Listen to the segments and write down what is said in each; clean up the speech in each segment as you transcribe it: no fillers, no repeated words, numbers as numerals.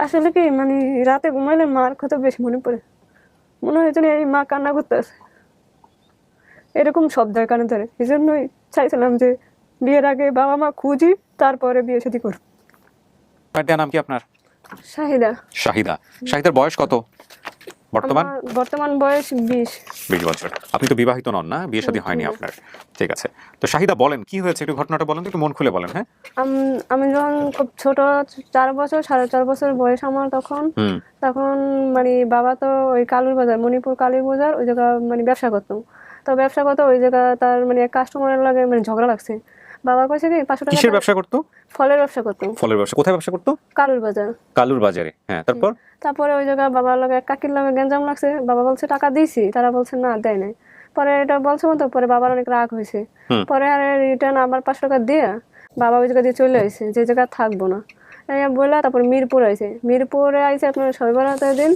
আসলে কি মানে রাতে ঘুমাইলে মার কথা বেশি মনে পড়ে, মনে হয় যেন এই মা কান্না করতেছে, এরকম শব্দের কানে ধরে। এই জন্যই চাইছিলাম যে বিয়ের আগে বাবা মা খুঁজি, তারপরে বিয়ে শাদী করব। নাম কি আপনার? শাহিদা। শাহিদা। শাহিদার বয়স কত বর্তমান? আমার বর্তমান বয়স 20। 20 বছর। আপনি তো বিবাহিত নন, না? বিয়ে শাদী হয়নি আপনার। ঠিক আছে। তো শাহিদা বলেন কি হয়েছে, একটু ঘটনাটা বলেন তো, একটু মন খুলে বলেন। হ্যাঁ, আমি যখন খুব ছোট, 4 বছর 4.5 বছর বয়স আমার, তখন মানে বাবা তো ওই কালুর বাজার, মণিপুর কালীর বাজার, ওই জায়গা মানে ব্যবসা করতো। তো ব্যবসা করতো ওই জায়গা, তার মানে এক কাস্টমারের লাগে মানে ঝগড়া লাগছে। বাবা কইছে কি 500 টাকা। কিসের ব্যবসা করতো? ফলের ব্যবসা করতো। ফলের ব্যবসা। কোথায় ব্যবসা করতো? কালুর বাজার। কালুর বাজারে। হ্যাঁ, তারপরে ওই জায়গা বাবার লগে কাকির লগে গ্যাঞ্জাম লাগছে। বাবা বলছে টাকা দিয়েছি, তারা বলছে না দেয় নাই। পরে এটা বলছে মতো, পরে বাবার অনেক রাগ হয়েছে। পরে আর রিটার্ন আবার 500 টাকা দিয়ে বাবা ওই জায়গা দিয়ে চলে আসছে, যে জায়গা থাকবো না বললা। তারপর মিরপুর আইছে, মিরপুরে আইছে আপনার সবাই বেড়াতের দিন।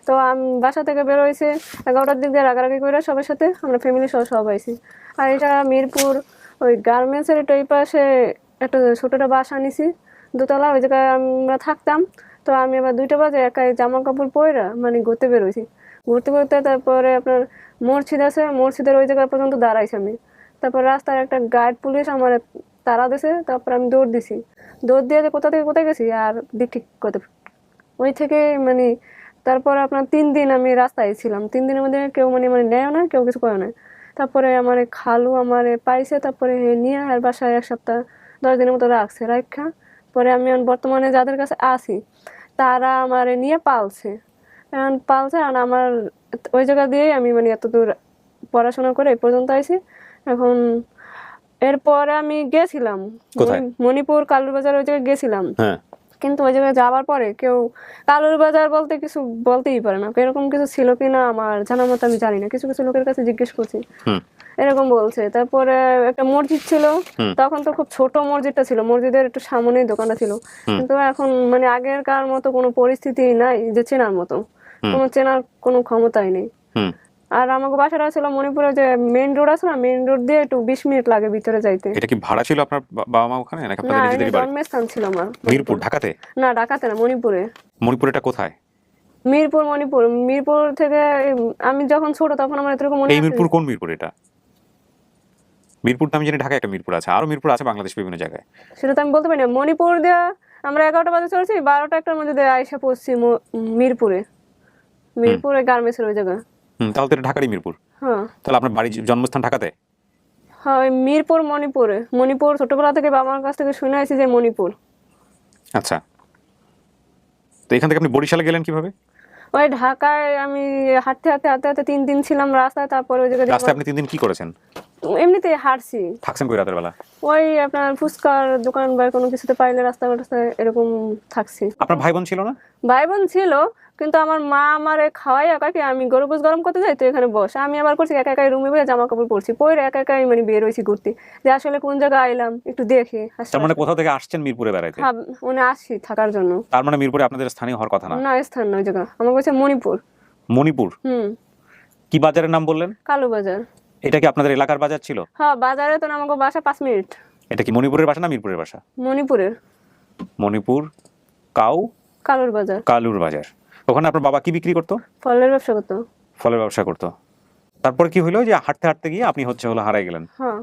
তো আমি বাসা থেকে বের হয়েছে 11টার দিক দিয়ে, রাগারাগি করে সবার সাথে, আমরা ফ্যামিলি সহ সব আইছি। আর এটা মিরপুর ওই গার্মেন্টসের এটা এই পাশে একটা ছোটটা বাসা নিছি, দোতলা। ওই জায়গায় আমরা থাকতাম। তো আমি আবার 2টা বাজে একাই জামা কাপড় পরে মানে ঘুরতে বেরোইছি। ঘুরতে ঘুরতে তারপরে আপনার মসজিদ আছে, মসজিদের ওই জায়গা পর্যন্ত দাঁড়াইছি আমি। তারপর রাস্তার একটা গার্ড পুলিশ আমার তাড়া দিছে। তারপর আমি দৌড় দিছি, দৌড় দিয়ে যে কোথা থেকে কোথায় গেছি আর দিক ঠিক করতে। ওই থেকে মানে তারপরে আপনার 3 দিন আমি রাস্তায় ছিলাম। 3 দিনের মধ্যে কেউ মানে নেয়ও না, কেউ কিছু করে না। তারপরে আমার খালু আমার পাইছে, তারপরে নিয়ে আর বাসায় 1 সপ্তাহ 10 দিনের মতো রাখছে। রাখা পরে আমি বর্তমানে যাদের কাছে আছি তারা আমার নিয়ে পালছে। এখন পালছে, আর আমার ওই জায়গা দিয়েই আমি মানে এতদূর পড়াশোনা করে এই পর্যন্ত আইছি। এখন এরপরে আমি গেছিলাম মণিপুর কালুর বাজার, ওই জায়গায় গেছিলাম। কিন্তু ওই জায়গায় যাওয়ার পরে কেউ কালুর বাজার বলতে কিছু বলতেই পারে না। এরকম কিছু ছিল কিনা আমার জানার মতো আমি জানি না। কিছু কিছু লোকের কাছে জিজ্ঞেস করছি, এরকম বলছে। তারপরে একটা মসজিদ ছিল, তখন তো খুব ছোট মসজিদটা ছিল, মসজিদের একটু সামনেই দোকানটা ছিল। কিন্তু এখন মানে আগেরকার মতো কোনো পরিস্থিতি নাই যে চেনার মতো, কোনো চেনার কোনো ক্ষমতাই নেই। আর আমাকে বাসাটা ছিল মণিপুরে, যে মেইন রোড আছে না, মেইন রোড দিয়ে একটু 20 মিনিট লাগে ভিতরে যাইতে। এটা কি ভাড়া ছিল আপনার বাবা মা ওখানে, নাকি আপনাদের নিজেদের বাড়ি? জন্মস্থান ছিল আমার মিরপুর, ঢাকাতে? না, ঢাকাতে না, মণিপুরে। মণিপুর এটা কোথায়? মিরপুর, মণিপুর। মিরপুর থেকে আমি যখন ছোট তখন আমার এতটুকু মনে আছে। এই মিরপুর কোন মিরপুর এটা? মিরপুর তো আমি জানি ঢাকায় একটা মিরপুর আছে, আরো মিরপুর আছে বাংলাদেশ বিভিন্ন জায়গায়। সেটা তো আমি বলতে পারি না। মণিপুর দিয়ে আমরা 11টা বাজে চলেছি, 12টা একটার মধ্যে আইসা পড়ছি মিরপুরে। মিরপুরে গার্মেন্টসের ওই জায়গা। তাহলে তো এটা ঢাকারই মিরপুর। হ্যাঁ। তাহলে আপনার বাড়ি জন্মস্থান ঢাকাতে? হ্যাঁ, মিরপুর, মণিপুরে। মণিপুর ছোটবেলা থেকে বাবার কাছ থেকে শুনে আসছি যে মণিপুর। আচ্ছা, তো এখান থেকে আপনি বরিশালে গেলেন কিভাবে? ওই ঢাকায় আমি হাঁটতে হাঁটতে হাঁটতে হাঁটতে 3 দিন ছিলাম রাস্তায়। তারপরে ওই জায়গায় রাস্তায় আপনি 3 দিন কি করেছেন? এমনিতে হাঁটছি। থাকছেন কই রাতের বেলা? ওই আপনার ফুচকার দোকান বা কোনো কিছুতে পাইলে রাস্তা এরকম থাকছি। আপনার ভাই বোন ছিল না? ভাই বোন ছিল, কিন্তু আমার মা আমারে খাওয়াই একাকে, আমি গরুগুজ গরম করতে যাই তো এখানে বস, আমি আবার করছি একা একাই রুমে বসে জামা কাপড় পরছি, পরে একা একাই মানে বের হয়েছি ঘুরতে, যে আসলে কোন জায়গায় আইলাম একটু দেখে। তার মানে কোথা থেকে আসছেন মিরপুরে বেড়াইতে? মানে আসছি থাকার জন্য। তার মানে মিরপুরে আপনাদের স্থানীয় হওয়ার কথা না? না, স্থান নয়, জায়গা আমার কাছে মণিপুর। মণিপুর? কি বাজারের নাম বললেন? কালু বাজার। এটা কি আপনাদের এলাকার বাজার ছিল? হ্যাঁ, বাজারে তো আমাকে বাসা 5 মিনিট। এটা কি মণিপুরের বাসা না মিরপুরের বাসা? মণিপুরের। মণিপুর কালুর বাজার। কালুর বাজার। ওখানে আপনার বাবা কি বিক্রি করতো? ফলের ব্যবসা করতো। ফলের ব্যবসা করতো। তারপরে কি হলো যে হাঁটতে হাঁটতে গিয়ে আপনি হলো হারাই গেলেন? হ্যাঁ।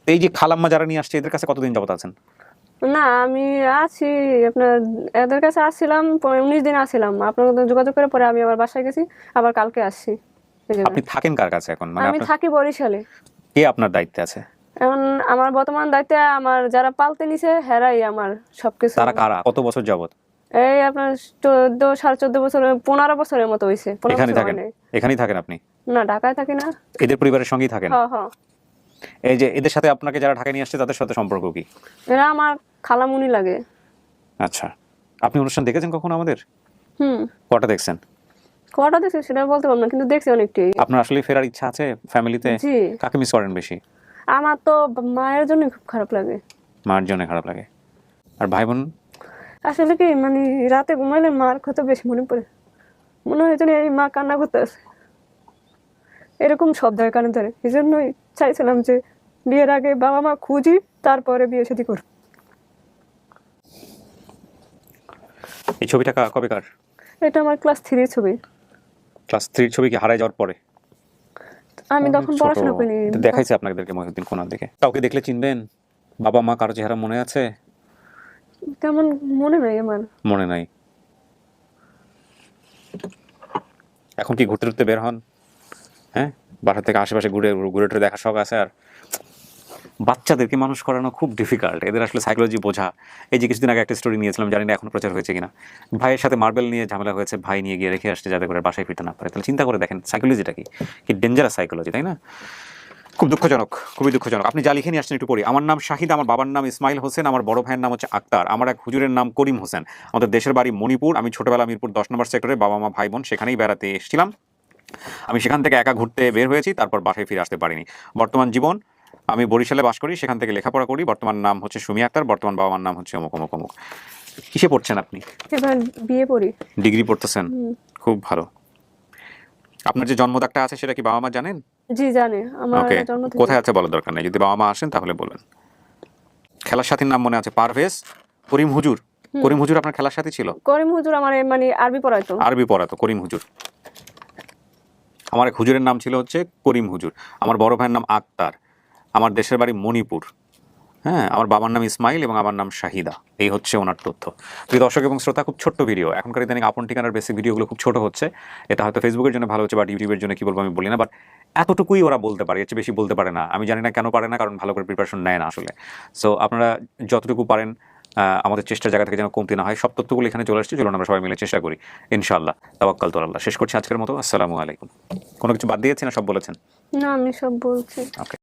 এই যে খালাম্মা যারা নিয়ে আসছে এদের কাছে কতদিন যাবত আছেন? না, আমি আছি আপনার এদের কাছে আসছিলাম 19 দিন আসছিলাম। আপনার সাথে যোগাযোগ করে পরে আমি আবার বাসায় গেছি, আবার কালকে আসছি। আপনি থাকেন কার কাছে এখন? মানে আমি থাকি বরিশালে। কে আপনার দায়িত্বে আছে এখন? আমার বর্তমান দায়িত্বে আমার যারা পালতে নিছে হেরাই আমার সবকিছু। তারা কারা? কত বছর যাবত? এই আপনার 14 14.5 বছর, 15 বছরের মতো হইছে। এখানেই থাকেন? এখানেই থাকেন আপনি? না, ঢাকায় থাকি না। এদের পরিবারের সঙ্গেই থাকেন? হ্যাঁ হ্যাঁ। এই যে এদের সাথে আপনাকে যারা ঢাকায় নিয়ে আসছে তাদের সাথে সম্পর্ক কি? এরা আমার খালামুনি লাগে। আচ্ছা, আপনি অনুষ্ঠান দেখেছেন কখনো আমাদের? কটা দেখছেন? কটা দেখছি সেটা বলতে পারবো না, কিন্তু দেখছি অনেকটাই। আপনার আসলে ফেরার ইচ্ছা আছে ফ্যামিলিতে? জি। কাকে মিস করেন বেশি? আমার তো মায়ের জন্য খুব খারাপ লাগে। মার জন্য খারাপ লাগে। আর ভাই বোন? আসলে কি মানে রাতে ঘুমাইলে মার কথা বেশি মনে পড়ে, মনে হয় যেন এই মা কান্না করতেছে, এরকম শব্দের কানে ধরে। এই জন্যই চাইছিলাম যে বিয়ের আগে বাবা মা খুঁজি, তারপরে বিয়ে শাদী করব। এই ছবিটা কবেকার? এটা আমার ক্লাস 3 ছবি। ক্লাস 3 ছবি কি হারায় যাওয়ার পরে? আমি তখন ছোট। পড়াশোনা করিনি। এটা দেখাইছে আপনাদেরকে মহিউদ্দিন কোনার দিকে। কাউকে দেখলে চিনবেন? বাবা মা কারো চেহারা মনে আছে? তেমন মনে নাই আমার। মনে নাই। এখন কি ঘুরতে ঘুরতে বের হন? হ্যাঁ, বাসা থেকে আশেপাশে ঘুরে ঘুরে টুরে দেখার শখ আছে? আর বাচ্চাদেরকে মানুষ করানো খুব ডিফিকাল্ট, এদের আসলে সাইকোলজি বোঝা। এই যে কিছুদিন আগে একটা স্টোরি নিয়েছিলাম, জানি না এখন প্রচার হয়েছে কিনা, ভাইয়ের সাথে মার্বেল নিয়ে ঝামেলা হয়েছে, ভাই নিয়ে গিয়ে রেখে আসছে যাতে করে বাসায় ফিরতে না পারে। তাহলে চিন্তা করে দেখেন সাইকোলজিটা কি ডেঞ্জারাস সাইকোলজি, তাই না? খুব দুঃখজনক, খুবই দুঃখজনক। আপনি যা লিখে নিয়ে আসছেন একটু পড়ি। আমার নাম শাহিদ, আমার বাবার নাম ইসমাইল হোসেন, আমার বড় ভাইয়ের নাম হচ্ছে আক্তার, আমার এক হুজুরের নাম করিম হোসেন, আমাদের দেশের বাড়ি মণিপুর, আমি ছোটবেলা মিরপুর 10 নম্বর সেক্টরে, বাবা মা ভাই বোন সেখানেই বেড়াতে এসেছিলাম, আমি সেখান থেকে একা ঘুরতে বের হয়েছি, তারপর বাসায় ফিরে আসতে পারিনি। বর্তমান জীবন, আমি বরিশালে বাস করি, সেখান থেকে লেখাপড়া করি, বর্তমান নাম হচ্ছে সুমি আক্তার, বর্তমান বাবা মার নাম হচ্ছে অমুক অমুক অমুক। কিসে পড়ছেন আপনি? এবার বিয়ে পড়ি। ডিগ্রি পড়তেছেন, খুব ভালো। আপনার যে জন্মদাগটা আছে সেটা কি বাবা মা জানেন? জি জানে, আমার ওকে, জন্ম থেকে। কোথায় আছে বলার দরকার নেই, যদি বাবা মা আসেন তাহলে বলবেন। খেলার সাথীর নাম মনে আছে? পারভেজ, করিম হুজুর। করিম হুজুর আপনার খেলার সাথী ছিল? করিম হুজুর আমার মানে আরবি পড়াইতো। আরবি পড়াতো করিম হুজুর। আমার এক হুজুরের নাম ছিল হচ্ছে করিম হুজুর, আমার বড় ভাইয়ের নাম আক্তার, আমার দেশের বাড়ি মণিপুর, হ্যাঁ, আমার বাবার নাম ইসমাইল এবং আমার নাম শাহিদা। এই হচ্ছে ওনার তথ্য। প্রিয় দর্শক এবং শ্রোতা, খুব ছোট্ট ভিডিও, এখনকার ইদানিং আপন ঠিকানার বেসিক ভিডিওগুলো খুব ছোট হচ্ছে। এটা হয়তো ফেসবুকের জন্য ভালো হচ্ছে বা ইউটিউবের জন্য কি বলবো আমি বলি না, বাট এতটুকুই ওরা বলতে পারে, এর চেয়ে বেশি বলতে পারে না। আমি জানি না কেন পারে না, কারণ ভালো করে প্রিপারেশন নেয় না আসলে। সো আপনারা যতটুকু পারেন আমাদের চেষ্টার জায়গা থেকে যেন কমতি না হয়, সব তথ্যগুলো এখানে চলে আসছে, চলুন আমরা সবাই মিলে চেষ্টা করি ইনশাআল্লাহ। তাওয়াক্কাল আল্লাহ। শেষ করছি আজকের মতো। আসসালামু আলাইকুম। কোনো কিছু বাদ দিয়েছি না, সব বলেছেন? না, আমি সব বলছি। ওকে।